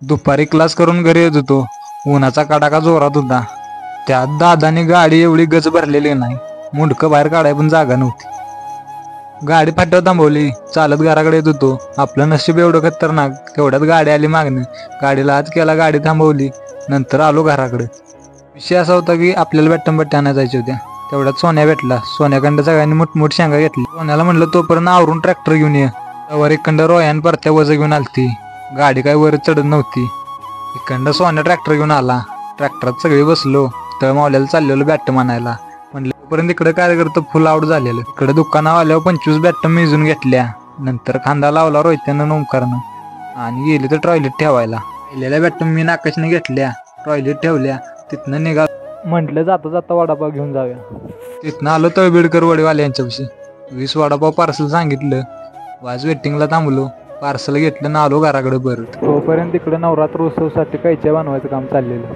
दुपारी क्लास करून घरी येत होतो. उन्हाचा कडाका जोरात होता. त्यात दादाने गाडी एवढी गज भरलेली नाही, मुंडकं बाहेर काढाय पण जागा नव्हती. गाडी फाट्यावर थांबवली. चालत घराकडे येत होतो. आपलं नशीब एवढं खतरनाक, तेवढ्यात गाडी आली मागणं. गाडीला हात केला, गाडी थांबवली. नंतर आलो घराकडे. विषय असा होता की आपल्याला बॅट्ट्या आणायला जायच्या होत्या. तेवढ्यात सोन्या भेटला. सोन्याकडं सगळ्यांनी मोठमोठ शेंगा घेतली. सोन्याला म्हणलं तोपर्यंत आवरून ट्रॅक्टर घेऊन ये. त्यावर इकडं रोयान परत्या वज घेऊन आलती. गाडी काय वर चढत नव्हती. इकडं सोन्या ट्रॅक्टर घेऊन आला. ट्रॅक्टरात सगळी बसलो. तर मावल्याला चाललेलो बॅट म्हणायला. म्हणलं तोपर्यंत इकडे काय करतं फुल आउट झालेलं. इकडे दुकानावर आल्यावर 25 बॅट मिजून घेतल्या. नंतर खांदा लावला रोहित्यानं ओमकारनं आणि गेली तर टॉयलेट ठेवायला. पहिलेल्या बॅट मी नाकाशने घेतल्या, टॉयलेट ठेवल्या. तिथनं निघा म्हटलं जाता जाता वडापाव घेऊन जाऊया. तिथनं आलो तळबीडकर वडीवाले यांच्यापाशी. 20 वडापाव पार्सल सांगितलं. वाज वेटिंगला थांबलो. पार्सल घेतलं ना आलो घराकडे परत. तोपर्यंत तिकडे नवरात्र उत्सवासाठी कैच्या बनवायचं काम चाललेलं.